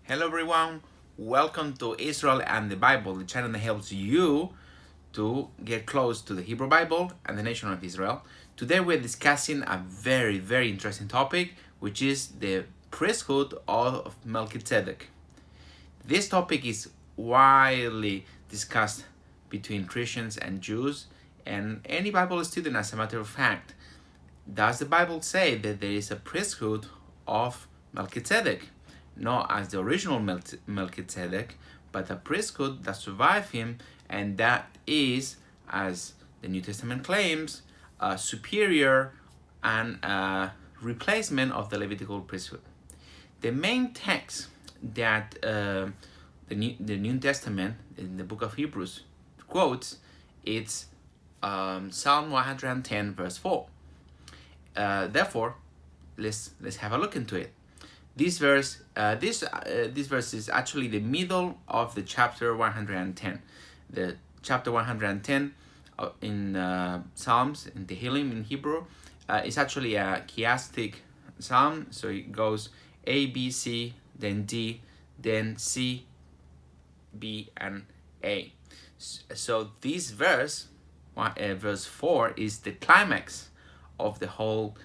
Hello everyone, welcome to Israel and the Bible, the channel that helps you to get close to the Hebrew Bible and the nation of Israel. Today we're discussing a very interesting topic, which is the priesthood of Melchizedek. This topic is widely discussed between Christians and Jews and any Bible student. As a matter of fact, does the Bible say that there is a priesthood of Melchizedek? Not as the original Melchizedek, but a priesthood that survived him, and that is, as the New Testament claims, a superior and a replacement of the Levitical priesthood. The main text that the New Testament in the book of Hebrews quotes, it's Psalm 110 verse 4. Therefore, let's have a look into it. This verse is actually the middle of the chapter 110. The chapter 110 in Psalms, in Tehillim in Hebrew, is actually a chiastic psalm. So it goes A, B, C, then D, then C, B, and A. So this verse 4, is the climax of the whole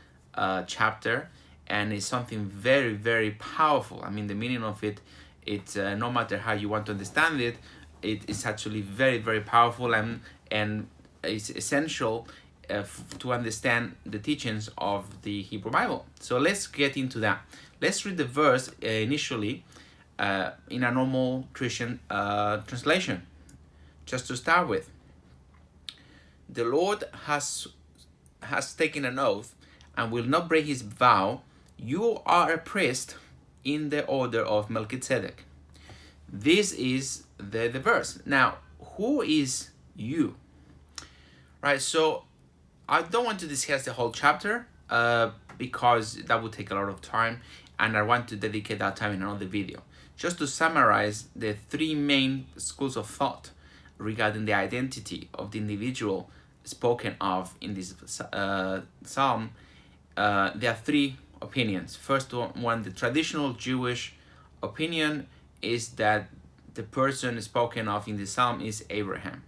chapter, and it's something very powerful. I mean, the meaning of it's no matter how you want to understand it, it is actually very powerful, and it's essential to understand the teachings of the Hebrew Bible. So let's get into that. Let's read the verse initially in a normal Christian translation, just to start with. The Lord has taken an oath and will not break his vow. You are a priest in the order of Melchizedek. This is the verse. Now, who is you? Right, so I don't want to discuss the whole chapter because that would take a lot of time, and I want to dedicate that time in another video. Just to summarize the three main schools of thought regarding the identity of the individual spoken of in this psalm, there are three opinions. First one, the traditional Jewish opinion is that the person spoken of in the psalm is Abraham.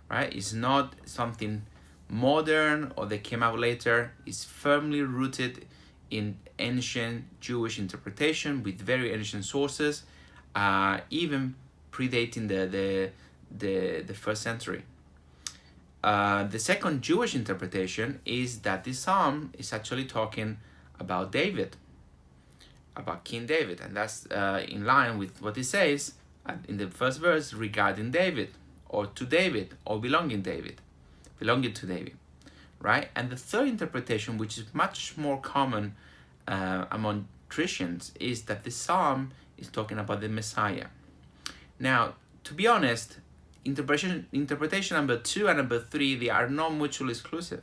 Right? It's not something modern or that came out later. It's firmly rooted in ancient Jewish interpretation with very ancient sources, even predating the first century. The second Jewish interpretation is that this psalm is actually talking about David, about King David, and that's in line with what it says in the first verse regarding David, or to David, or belonging to David, right? And the third interpretation, which is much more common among Christians, is that the psalm is talking about the Messiah. Now, to be honest, interpretation number 2 and number 3, they are not mutually exclusive.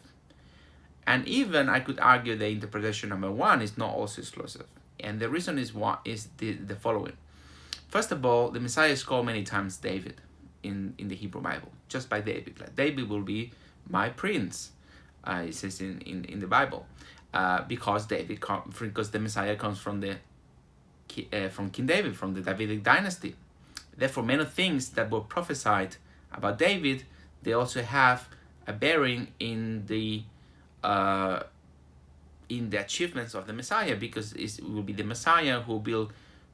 And even I could argue that interpretation number 1 is not also exclusive. And the reason is the following. First of all, the Messiah is called many times David in the Hebrew Bible, just by David. Like, David will be my prince, it says in the Bible, because the Messiah comes from King David, from the Davidic dynasty. Therefore, many things that were prophesied about David, they also have a bearing in the achievements of the Messiah, because it will be the Messiah who will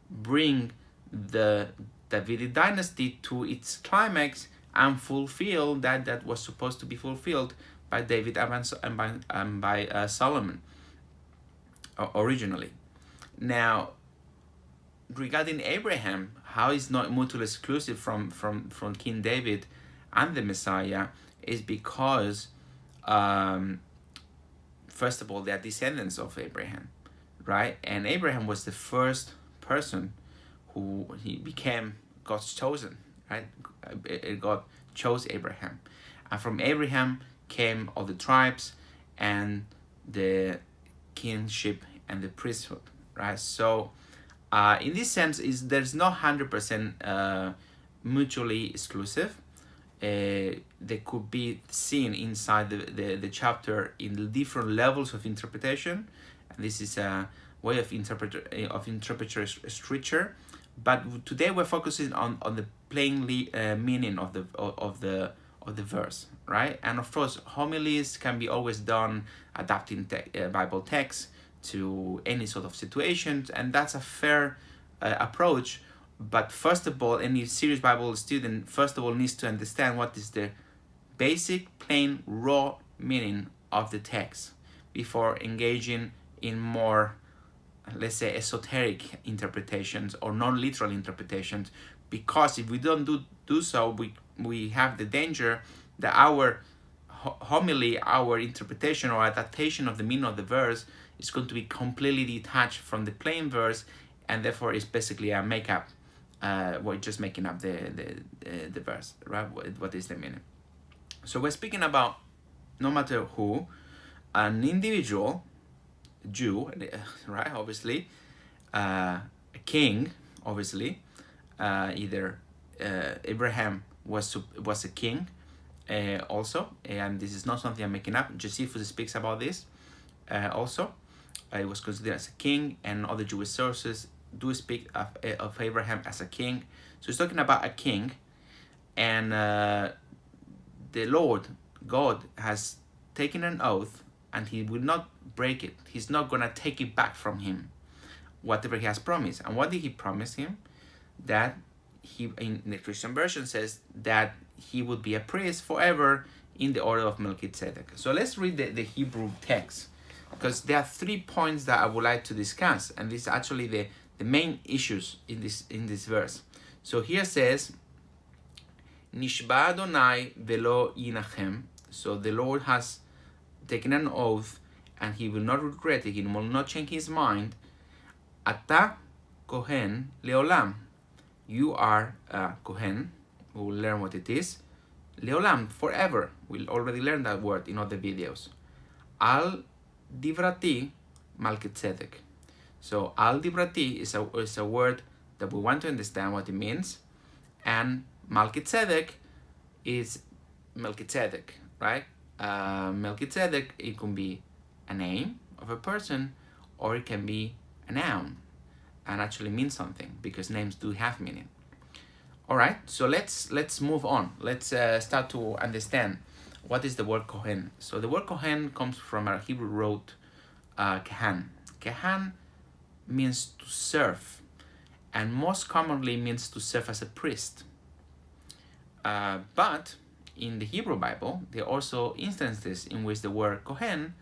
bring the Davidic dynasty to its climax and fulfill that was supposed to be fulfilled by David and by Solomon originally. Now, regarding Abraham, how is not mutually exclusive from King David and the Messiah is because first of all, they are descendants of Abraham, right? And Abraham was the first person who he became God's chosen, right? God chose Abraham, and from Abraham came all the tribes and the kingship and the priesthood, right? So in this sense, there's no 100% mutually exclusive. They could be seen inside the chapter in different levels of interpretation. And this is a way of interpreter scripture. But today we're focusing on the plain meaning of the verse, right? And of course, homilies can be always done adapting Bible text to any sort of situations, and that's a fair approach. But first of all, any serious Bible student first of all needs to understand what is the basic, plain, raw meaning of the text before engaging in more, let's say, esoteric interpretations or non-literal interpretations. Because if we don't do so, we have the danger that our homily, our interpretation or adaptation of the meaning of the verse is going to be completely detached from the plain verse, and therefore it's basically a makeup. We're just making up the verse, right? What is the meaning? So we're speaking about, no matter who, an individual, Jew, right? Obviously, a king. Obviously, either Abraham was a king, also, and this is not something I'm making up. Josephus speaks about this. Also, he was considered as a king, and other Jewish sources do speak of Abraham as a king. So he's talking about a king, and the Lord God has taken an oath, and he will not break it. He's not gonna take it back from him, whatever he has promised. And what did he promise him? That he, in the Christian version, says that he would be a priest forever in the order of Melchizedek. So let's read the Hebrew text, because there are 3 points that I would like to discuss, and these are actually the main issues in this verse. So here says, Nishba Adonai velo yinachem. So the Lord has taken an oath, and he will not regret it. He will not change his mind. Ata kohen leolam. You are a kohen. We will learn what it is. Leolam, forever. We'll already learn that word in other videos. Al DiVrati Melchizedek. So al DiVrati is a word that we want to understand what it means, and Melchizedek is Melchizedek, right? Melchizedek, it can be a name of a person, or it can be a noun and actually mean something, because names do have meaning. All right, so let's move on. Let's start to understand what is the word kohen. So the word kohen comes from our Hebrew root kahan. Kahan means to serve, and most commonly means to serve as a priest. But in the Hebrew Bible, there are also instances in which the word kohen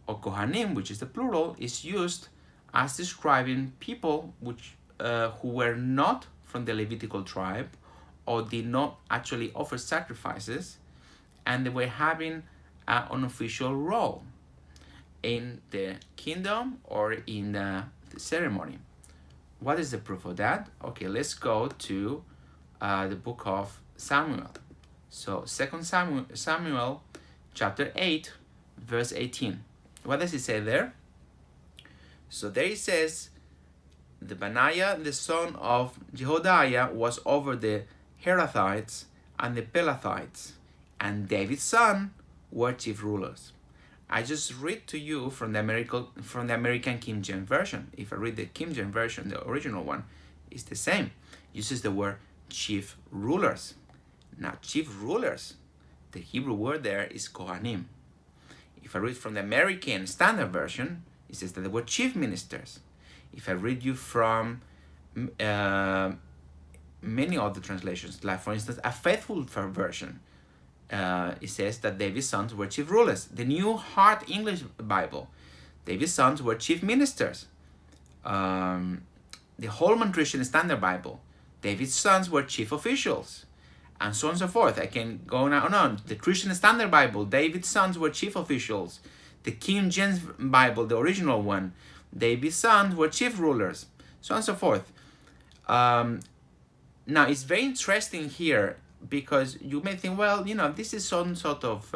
or kohanim, which is the plural, is used as describing people who were not from the Levitical tribe, or did not actually offer sacrifices, and they were having an unofficial role in the kingdom or in the ceremony. What is the proof of that? Okay, let's go to the book of Samuel. So 2 Samuel chapter 8, verse 18. What does it say there? So there it says, the Benaiah, the son of Jehodiah, was over the Herathites and the Pelethites, and David's son were chief rulers. I just read to you from the American King James Version. If I read the King James Version, the original one, it's the same. It uses the word chief rulers. Now, chief rulers, the Hebrew word there is kohanim. If I read from the American Standard Version, it says that they were chief ministers. If I read you from many other translations, like for instance a Faithful Version, it says that David's sons were chief rulers. The New Heart English Bible, David's sons were chief ministers. The Holman Christian Standard Bible, David's sons were chief officials, and so on and so forth. I can go on and on. The Christian Standard Bible, David's sons were chief officials. The King James Bible, the original one, David's sons were chief rulers, so on and so forth. Now, it's very interesting here, because you may think, well, this is some sort of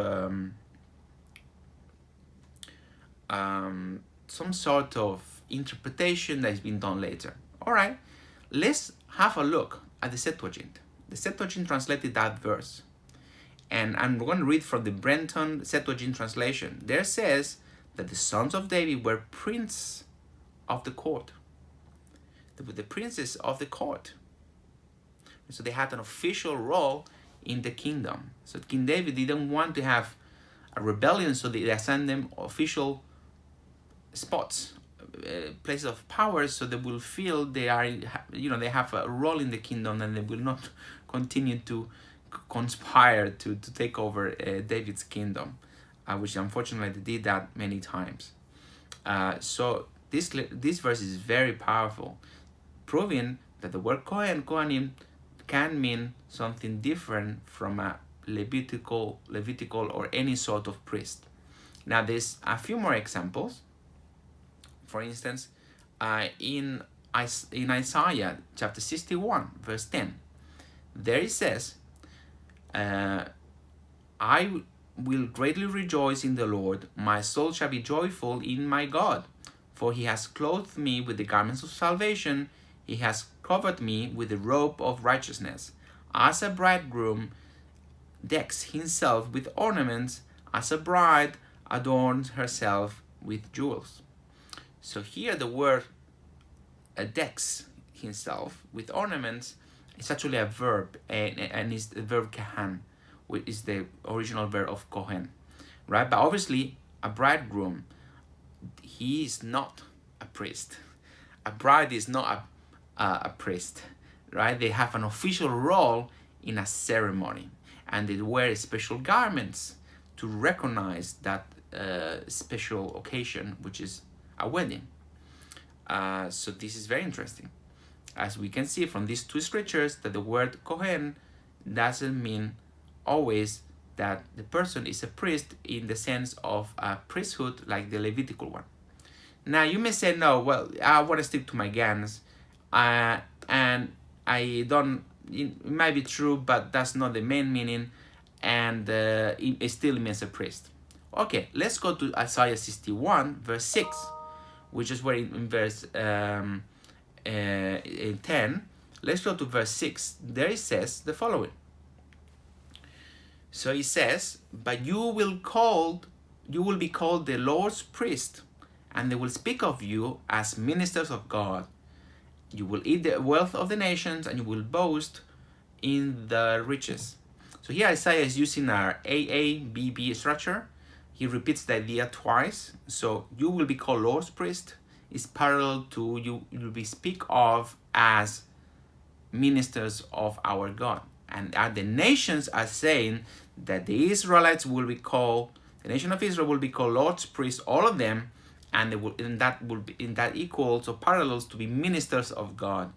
interpretation that has been done later. All right, let's have a look at the Septuagint. The Septuagint translated that verse, and I'm going to read from the Brenton Septuagint translation. There says that the sons of David were prince of the court. They were the princes of the court. So they had an official role in the kingdom. So King David didn't want to have a rebellion, so they assigned them official spots, places of power, so they will feel they are, they have a role in the kingdom, and they will not continue to conspire to take over David's kingdom, which unfortunately they did that many times. So this verse is very powerful, proving that the word Kohanim can mean something different from a Levitical or any sort of priest. Now there's a few more examples. For instance, in Isaiah chapter 61 verse 10, there it says, I will greatly rejoice in the Lord, my soul shall be joyful in my God, for he has clothed me with the garments of salvation, he has covered me with the robe of righteousness. As a bridegroom decks himself with ornaments, as a bride adorns herself with jewels. So here the word decks himself with ornaments is actually a verb, and is the verb kahan, which is the original verb of kohen, right? But obviously a bridegroom, he is not a priest. A bride is not a priest, right? They have an official role in a ceremony, and they wear special garments to recognize that special occasion, which is a wedding. So this is very interesting, as we can see from these two scriptures, that the word Kohen doesn't mean always that the person is a priest in the sense of a priesthood like the Levitical one. Now you may say, no, well, I want to stick to my guns, and I don't, it might be true, but that's not the main meaning, and it still means a priest. Okay, let's go to Isaiah 61 verse 6, which is where in verse 10, let's go to verse 6. There it says the following. So it says, but you will be called the Lord's priest, and they will speak of you as ministers of God. You will eat the wealth of the nations, and you will boast in the riches. So here Isaiah is using our AABB structure. He repeats the idea twice. So you will be called Lord's priest is parallel to you will be speak of as ministers of our God. And the nations are saying that the Israelites will be called, the nation of Israel will be called Lord's priests, all of them, and they will, that equals or parallels to be ministers of God.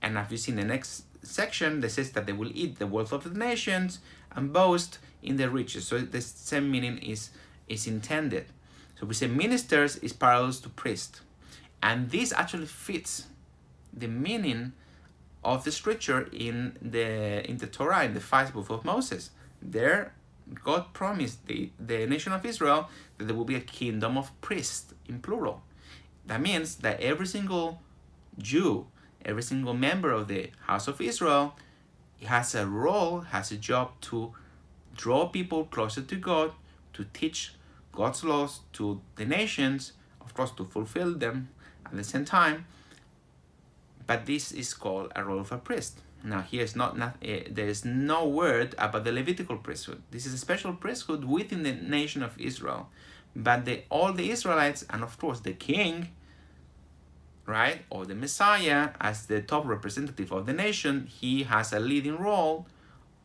And as you see in the next section, that says that they will eat the wealth of the nations and boast in the riches. So the same meaning is intended. So we say ministers is parallels to priest, and this actually fits the meaning of the scripture in the Torah, in the 5th book of Moses. There, God promised the nation of Israel that there will be a kingdom of priests, in plural. That means that every single Jew, every single member of the house of Israel has a role, has a job to draw people closer to God, to teach God's laws to the nations, of course, to fulfill them at the same time. But this is called a role of a priest. Now, here's there is no word about the Levitical priesthood. This is a special priesthood within the nation of Israel. But all the Israelites, and of course the king, right, or the Messiah, as the top representative of the nation, he has a leading role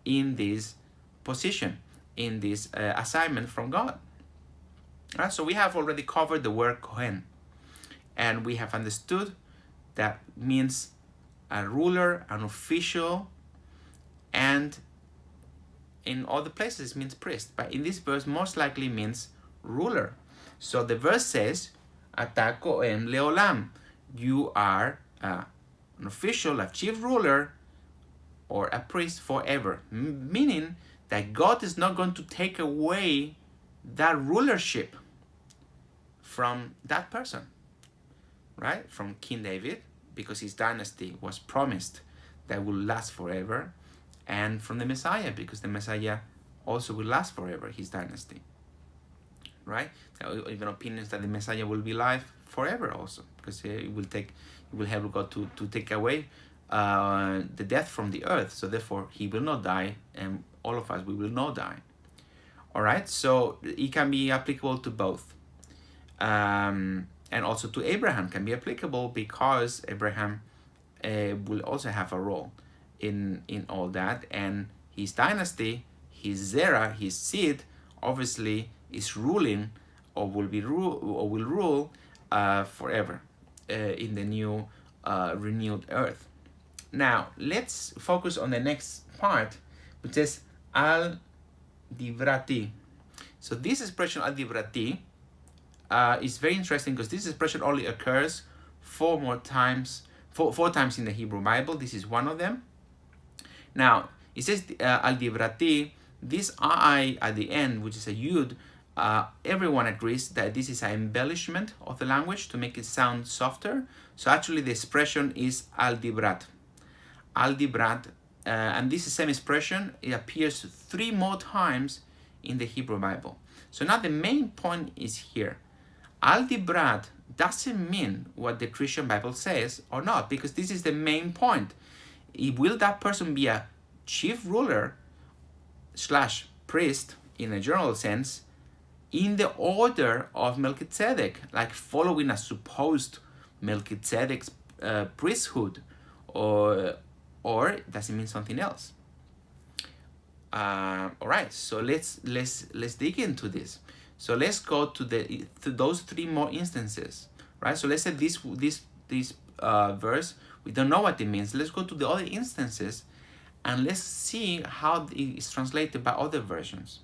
in this position, in this assignment from God. Right, so we have already covered the word Kohen, and we have understood that means a ruler, an official, and in other places it means priest. But in this verse, most likely means ruler. So the verse says, Ata Kohen Leolam, you are an official, a chief ruler, or a priest forever. Meaning that God is not going to take away that rulership from that person, right? From King David, because his dynasty was promised that will last forever, and from the Messiah, because the Messiah also will last forever, his dynasty, right? There are even opinions that the Messiah will be alive forever also, because it will take He will help God to take away the death from the earth. So therefore, he will not die, and all of us, we will not die. All right, so it can be applicable to both. And also to Abraham can be applicable, because Abraham will also have a role in all that, and his dynasty, his zera, his seed, obviously is ruling, or will rule forever in the new renewed earth. Now let's focus on the next part, which is DiVrati. So this expression DiVrati is very interesting, because this expression only occurs four times in the Hebrew Bible. This is one of them. Now it says DiVrati. This I at the end, which is a yud, everyone agrees that this is an embellishment of the language to make it sound softer. So actually the expression is DiVrat. And this same expression, it appears 3 more times in the Hebrew Bible. So now the main point is here. DiVrat doesn't mean what the Christian Bible says or not, because this is the main point. Will that person be a chief ruler / priest in a general sense, in the order of Melchizedek, like following a supposed Melchizedek's priesthood, or does it mean something else? All right, so let's dig into this. So let's go to those 3 more instances, right? So let's say this verse, we don't know what it means. Let's go to the other instances, and let's see how it is translated by other versions.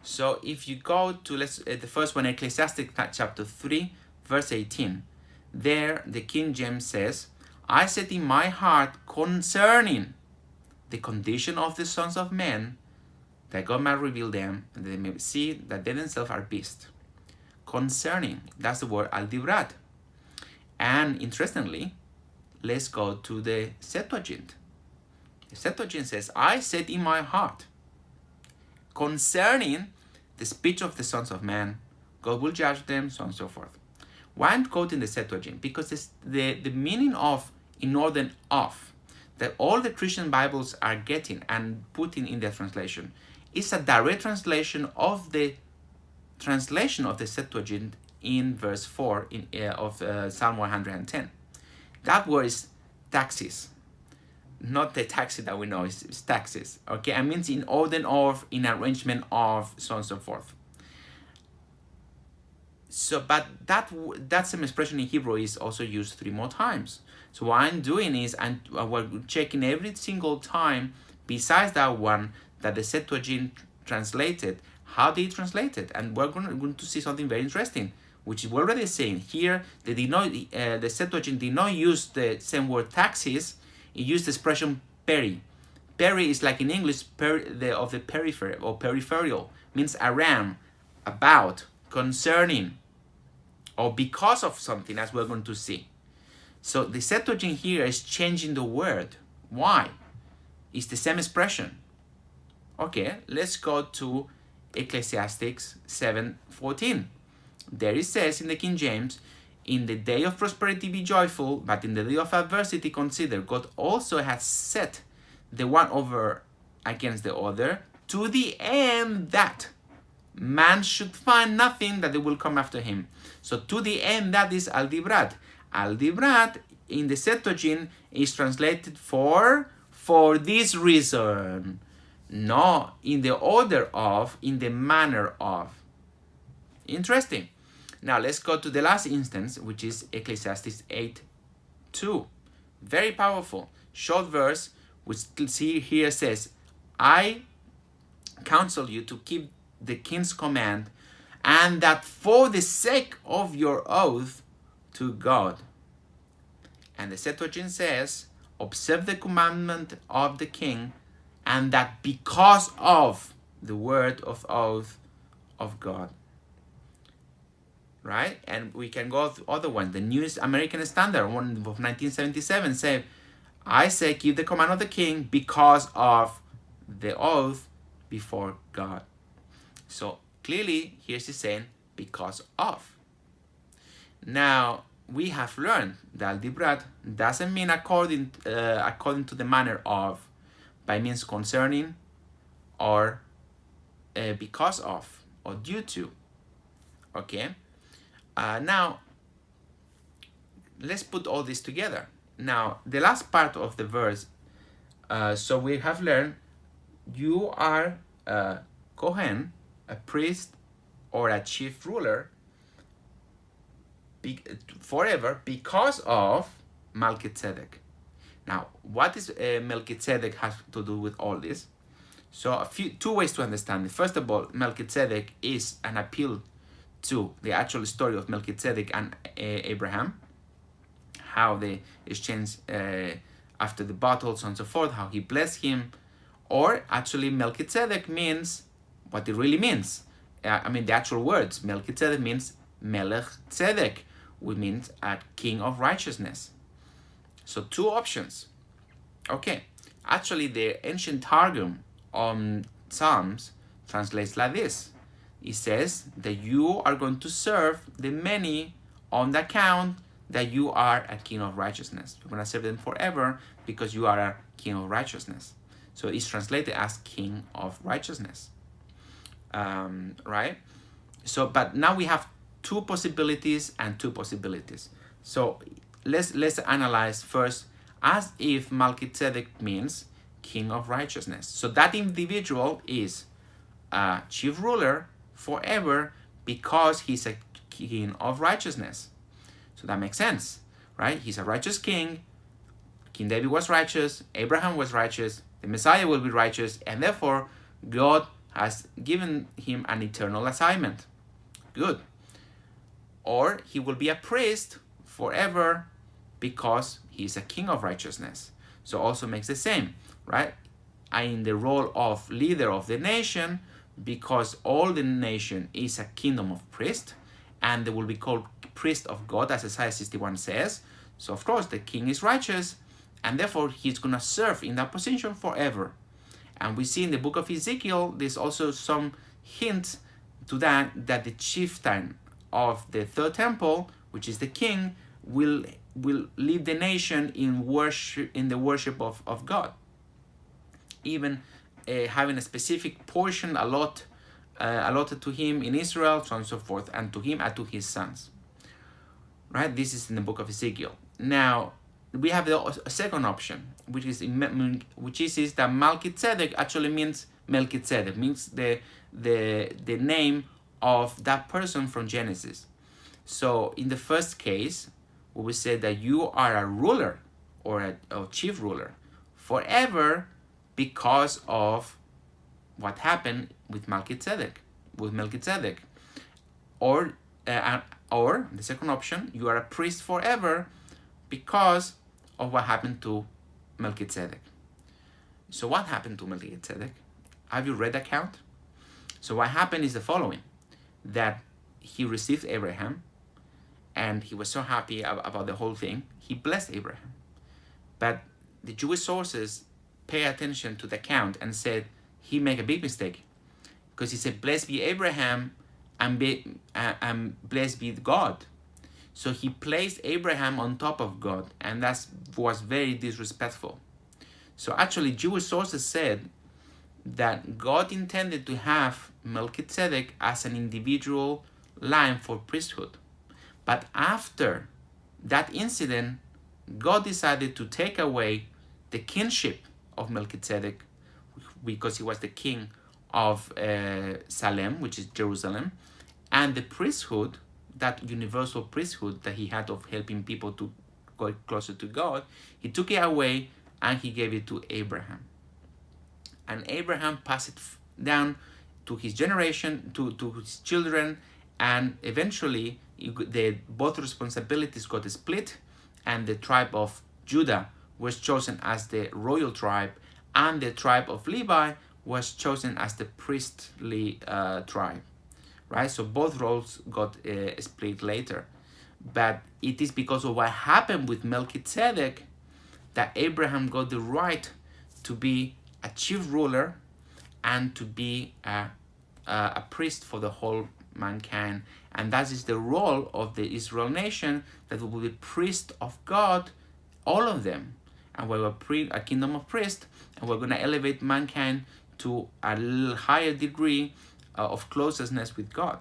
So if you go to the first one, Ecclesiastes chapter 3, verse 18, there the King James says, "I said in my heart concerning the condition of the sons of men, that God might reveal them, and they may see that they themselves are beasts." Concerning, that's the word DiVrat. And interestingly, let's go to the Septuagint. The Septuagint says, "I said in my heart concerning the speech of the sons of man, God will judge them," so on and so forth. Why I'm quoting the Septuagint? Because the meaning of "in order of" that all the Christian Bibles are getting and putting in their translation is a direct translation of the Septuagint in verse 4 of Psalm 110. That word is taxis, not the taxi that we know, it's taxis. Okay, it means in order of, in arrangement of, so on and so forth. So, but that same expression in Hebrew is also used 3 more times. So what I'm doing is we're checking every single time, besides that one that the Septuagint translated, how they translated, and we're going to see something very interesting, which we're already saying here. The Septuagint did not use the same word taxis. It used the expression peri. Peri is like in English of the periphery or peripheral, means around, about, concerning, or because of something, as we're going to see. So the Septuagint here is changing the word. Why? It's the same expression. Okay, let's go to Ecclesiastes 7:14. There it says in the King James, "In the day of prosperity be joyful, but in the day of adversity consider, God also has set the one over against the other, to the end that man should find nothing that they will come after him." So to the end, that is DiVrat. DiVrat in the Septuagint is translated for this reason, not in the order of, in the manner of. Interesting. Now let's go to the last instance, which is Ecclesiastes 8:2. Very powerful, short verse, which see here says, "I counsel you to keep the king's command, and that for the sake of your oath to God." And the Septuagint says, "Observe the commandment of the king, and that because of the word of oath of God." Right? And we can go to other ones. The New American Standard, one of 1977, say, "I say keep the command of the king because of the oath before God." So clearly, here's the saying, because of. Now, we have learned that DiVrati doesn't mean according to the manner of, by means concerning, or because of, or due to. Okay. Now let's put all this together. Now the last part of the verse. So we have learned you are a Kohen, a priest, or a chief ruler forever because of Melchizedek. Now, what does Melchizedek have to do with all this? So two ways to understand it. First of all, Melchizedek is an appeal to the actual story of Melchizedek and Abraham, how they exchanged after the battles and so forth, how he blessed him. Or actually Melchizedek means what it really means. The actual words. Melchizedek means Melech Tzedek, which means a king of righteousness. So two options. Okay, actually the ancient Targum on Psalms translates like this. It says that you are going to serve the many on the account that you are a king of righteousness. You're going to serve them forever because you are a king of righteousness. So it's translated as king of righteousness. Right? So, but now we have two possibilities and two possibilities. So let's analyze first as if Melchizedek means king of righteousness. So that individual is a chief ruler forever because he's a king of righteousness. So that makes sense, right? He's a righteous king. King David was righteous. Abraham was righteous. The Messiah will be righteous. And therefore, God has given him an eternal assignment. Good. Or he will be a priest forever because he's a king of righteousness. So also makes the same, right? In the role of leader of the nation, because all the nation is a kingdom of priests, and they will be called priest of God, as Isaiah 61 says. So of course the king is righteous, and therefore he's going to serve in that position forever. And we see in the book of Ezekiel, there's also some hint to that the chieftain of the third temple, which is the king, will lead the nation in worship, in the worship of God. Even having a specific portion allotted to him in Israel, so on and so forth, and to him and to his sons. Right? This is in the book of Ezekiel. Now we have the second option, which is that Melchizedek actually means Melchizedek, means the name of that person from Genesis. So in the first case, we will say that you are a ruler or a chief ruler forever because of what happened with Melchizedek. Or the second option, you are a priest forever because of what happened to Melchizedek. So what happened to Melchizedek? Have you read the account? So what happened is the following, that he received Abraham, and he was so happy about the whole thing, he blessed Abraham. But the Jewish sources pay attention to the account and said he made a big mistake, because he said, blessed be Abraham and blessed be God. So he placed Abraham on top of God, and that was very disrespectful. So actually Jewish sources said that God intended to have Melchizedek as an individual line for priesthood. But after that incident, God decided to take away the kingship of Melchizedek, because he was the king of Salem, which is Jerusalem, and the priesthood, that universal priesthood that he had of helping people to go closer to God, he took it away and he gave it to Abraham. And Abraham passed it down to his generation, to his children, and eventually both responsibilities got split, and the tribe of Judah was chosen as the royal tribe, and the tribe of Levi was chosen as the priestly tribe. Right? So both roles got split later. But it is because of what happened with Melchizedek that Abraham got the right to be a chief ruler and to be a priest for the whole mankind, and that is the role of the Israel nation, that will be priest of God, all of them, and we're a kingdom of priests, and we're going to elevate mankind to a higher degree of closeness with God.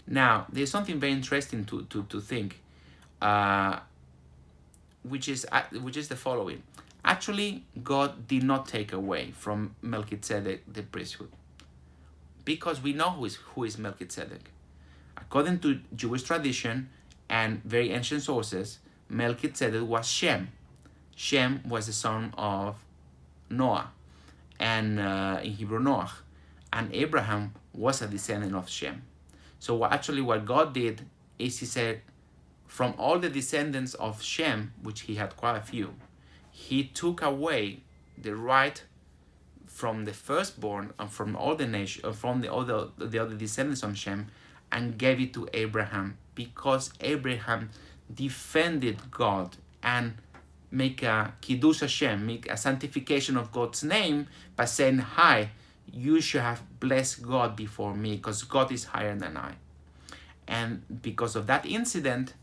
Now, there's something very interesting to think, which is the following. Actually, God did not take away from Melchizedek the priesthood, because we know who is Melchizedek. According to Jewish tradition and very ancient sources, Melchizedek was Shem. Shem was the son of Noah, and in Hebrew Noah, and Abraham was a descendant of Shem. So what God did is he said, from all the descendants of Shem, which he had quite a few, he took away the right from the firstborn and from all the nation, from the other descendants of Shem, and gave it to Abraham, because Abraham defended God and make a kiddush Hashem, make a sanctification of God's name by saying, "Hi, you should have blessed God before me, because God is higher than I." And because of that incident,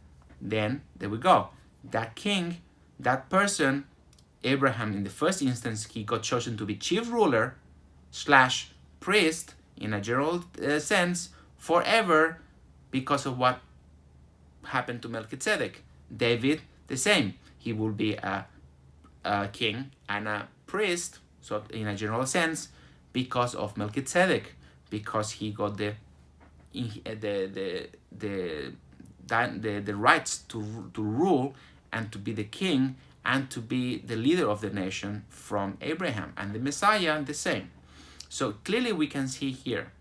then there we go. That king, that person, Abraham, in the first instance, he got chosen to be chief ruler / priest in a general sense forever, because of what happened to Melchizedek. David, the same. He will be a king and a priest, so in a general sense, because of Melchizedek, because he got the rights to rule and to be the king and to be the leader of the nation from Abraham. And the Messiah, the same. So clearly we can see here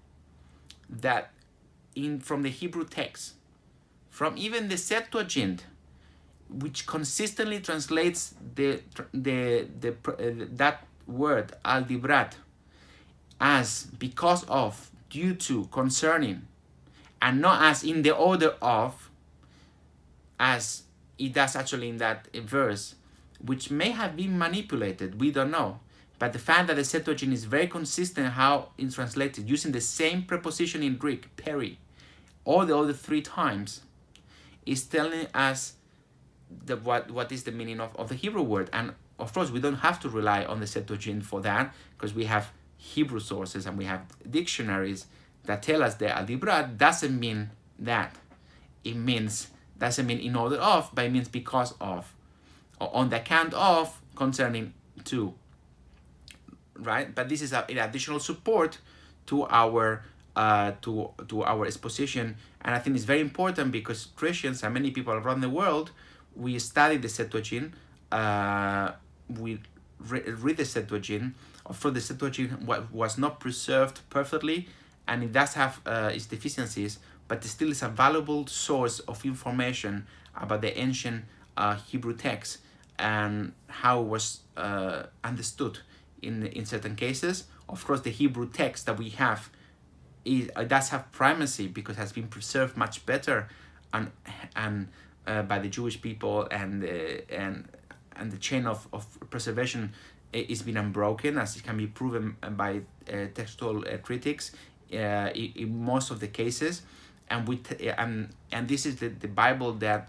that from the Hebrew text, from even the Septuagint, which consistently translates that word al-DiVrati as because of, due to, concerning, and not as in the order of, as it does actually in that verse, which may have been manipulated, we don't know. But the fact that the Septuagint is very consistent how it's translated, using the same preposition in Greek, peri, all the other 3 times, is telling us what is the meaning of the Hebrew word. And of course, we don't have to rely on the Septuagint for that, because we have Hebrew sources and we have dictionaries that tell us that al-DiVrati doesn't mean that. It doesn't mean in order of, but it means because of, or on the account of, concerning to, right? But this is an additional support to our to our exposition, and I think it's very important, because Christians and many people around the world, we study the Septuagint, we read the Septuagint. Of course, the Septuagint was not preserved perfectly, and it does have its deficiencies, but it still is a valuable source of information about the ancient Hebrew text and how it was understood in certain cases. Of course, the Hebrew text that we have does have primacy, because it has been preserved much better and by the Jewish people, and the chain of preservation is been unbroken, as it can be proven by textual critics in most of the cases. And this is the Bible that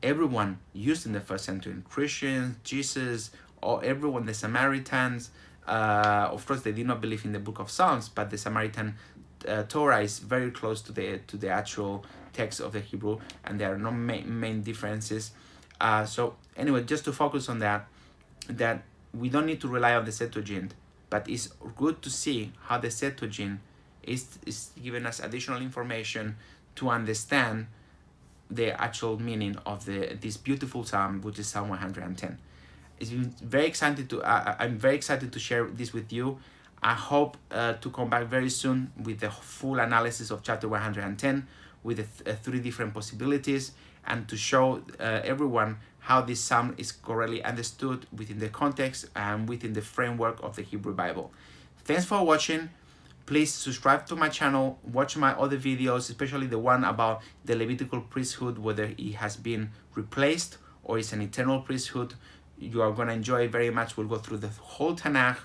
everyone used in the first century: Christians, Jesus, or everyone, the Samaritans. Of course, they did not believe in the book of Psalms, but the Samaritan Torah is very close to the actual text of the Hebrew, and there are no main differences. So anyway, just to focus on that we don't need to rely on the Septuagint, but it's good to see how the Septuagint is giving us additional information to understand the actual meaning of this beautiful psalm, which is Psalm 110. It's been very excited I'm very excited to share this with you. I hope to come back very soon with the full analysis of chapter 110 with the 3 different possibilities, and to show everyone how this psalm is correctly understood within the context and within the framework of the Hebrew Bible. Thanks for watching. Please subscribe to my channel, watch my other videos, especially the one about the Levitical priesthood, whether it has been replaced or it's an eternal priesthood. You are going to enjoy it very much. We'll go through the whole Tanach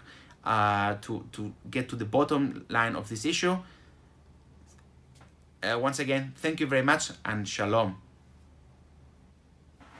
to get to the bottom line of this issue. once again, thank you very much and shalom.